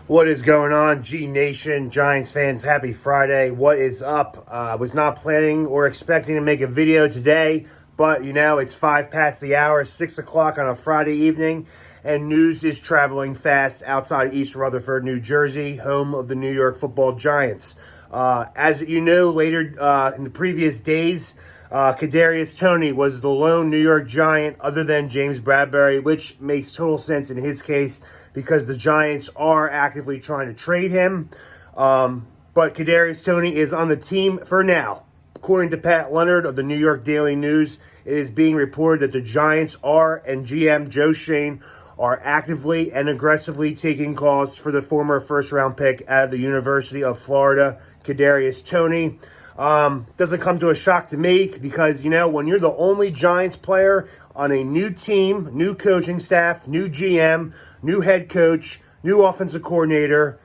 What is going on, G Nation, Giants fans? Happy Friday. What is up? I was not planning or expecting to make a video today, but it's 5 past the hour, 6 o'clock on a Friday evening, and news is traveling fast outside East Rutherford, New Jersey, home of the New York Football Giants. As you know, later in the previous days, Kadarius Toney was the lone New York Giant other than James Bradbury, which makes total sense in his case because the Giants are actively trying to trade him. But Kadarius Toney is on the team for now. According to Pat Leonard of the New York Daily News, it is being reported that the Giants and GM Joe Schoen are actively and aggressively taking calls for the former first-round pick out of the University of Florida, Kadarius Toney. Doesn't come to a shock to me because, when you're the only Giants player on a new team, new coaching staff, new GM, new head coach, new offensive coordinator,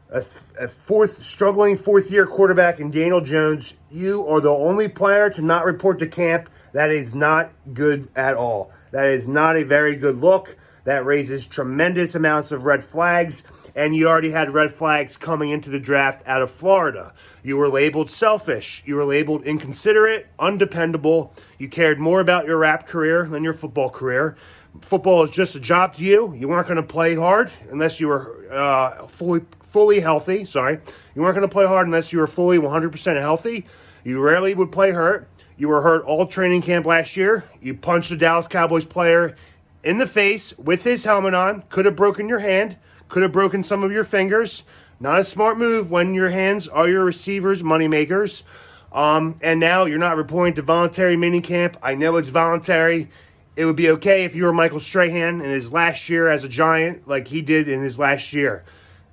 a struggling fourth-year quarterback in Daniel Jones, you are the only player to not report to camp. That is not good at all. That is not a very good look. That raises tremendous amounts of red flags, and you already had red flags coming into the draft out of Florida. You were labeled selfish. You were labeled inconsiderate, undependable. You cared more about your rap career than your football career. Football is just a job to you. You weren't going to play hard unless you were fully healthy. Sorry. You weren't going to play hard unless you were fully 100% healthy. You rarely would play hurt. You were hurt all training camp last year. You punched a Dallas Cowboys player in the face with his helmet on. Could have broken your hand. Could have broken some of your fingers. Not a smart move when your hands are your receivers' moneymakers. And now you're not reporting to voluntary minicamp. I know it's voluntary. It would be okay if you were Michael Strahan in his last year as a Giant like he did in his last year.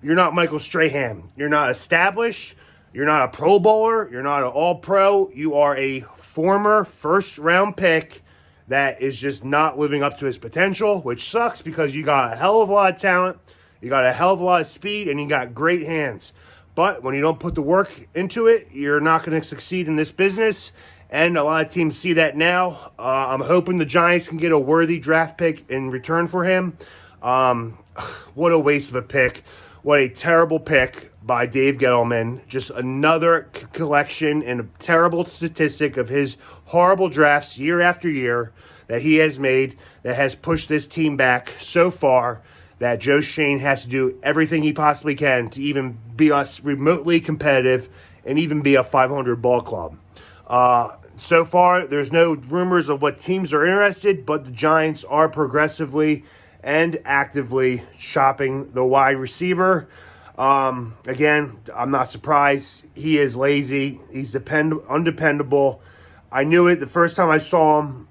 You're not Michael Strahan. You're not established. You're not a Pro Bowler. You're not an All-Pro. You are a former first-round pick that is just not living up to his potential, which sucks because you got a hell of a lot of talent, you got a hell of a lot of speed, and you got great hands. But when you don't put the work into it, you're not going to succeed in this business, and a lot of teams see that now. I'm hoping the Giants can get a worthy draft pick in return for him. What a waste of a pick. What a terrible pick by Dave Gettleman. Just another collection and a terrible statistic of his horrible drafts year after year that he has made that has pushed this team back so far that Joe Schoen has to do everything he possibly can to even be us remotely competitive and even be a 500 ball club. So far, there's no rumors of what teams are interested, but the Giants are progressively and actively shopping the wide receiver. Again, I'm not surprised. He is lazy. He's undependable. I knew it the first time I saw him.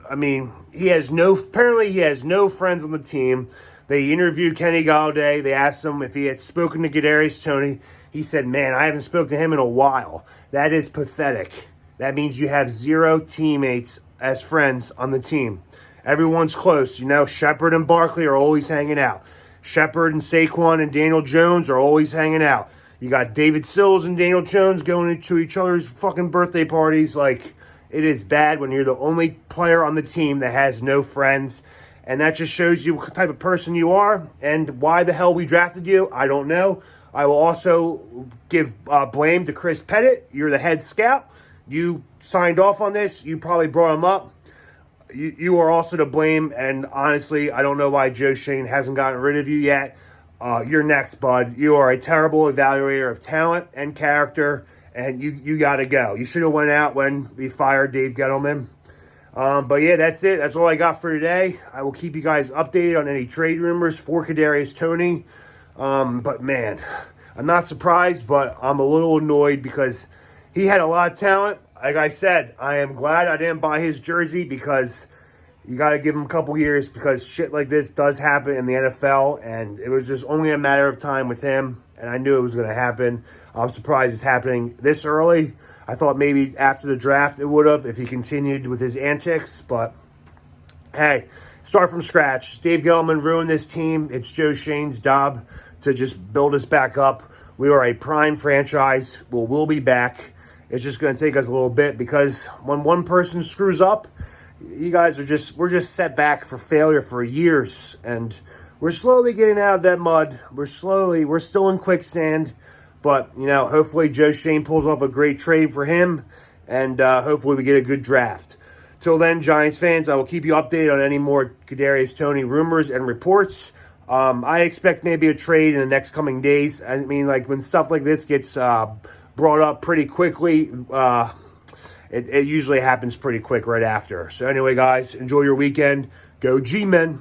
I mean, apparently he has no friends on the team. They interviewed Kenny Galladay. They asked him if he had spoken to Kadarius Toney. He said, man, I haven't spoken to him in a while. That is pathetic. That means you have 0 teammates as friends on the team. Everyone's close. Shepard and Barkley are always hanging out. Shepard and Saquon and Daniel Jones are always hanging out. You got David Sills and Daniel Jones going into each other's fucking birthday parties. Like, it is bad when you're the only player on the team that has no friends. And that just shows you what type of person you are and why the hell we drafted you. I don't know. I will also give blame to Chris Pettit. You're the head scout. You signed off on this. You probably brought him up. You are also to blame, and honestly, I don't know why Joe Schoen hasn't gotten rid of you yet. You're next, bud. You are a terrible evaluator of talent and character, and you got to go. You should have went out when we fired Dave Gettleman. But yeah, that's it. That's all I got for today. I will keep you guys updated on any trade rumors for Kadarius Toney. But man, I'm not surprised, but I'm a little annoyed because he had a lot of talent. Like I said, I am glad I didn't buy his jersey because you got to give him a couple years because shit like this does happen in the NFL, and it was just only a matter of time with him, and I knew it was going to happen. I'm surprised it's happening this early. I thought maybe after the draft it would have if he continued with his antics, but hey, start from scratch. Dave Gettleman ruined this team. It's Joe Schoen's job to just build us back up. We are a prime franchise. We'll be back. It's just going to take us a little bit because when one person screws up, you guys we're just set back for failure for years, and we're slowly getting out of that mud. We're still in quicksand. But, hopefully Joe Shane pulls off a great trade for him. And hopefully we get a good draft. Till then, Giants fans, I will keep you updated on any more Kadarius Toney rumors and reports. I expect maybe a trade in the next coming days. I mean, like when stuff like this gets brought up pretty quickly, it usually happens pretty quick right after. So anyway, guys, enjoy your weekend. Go G-Men.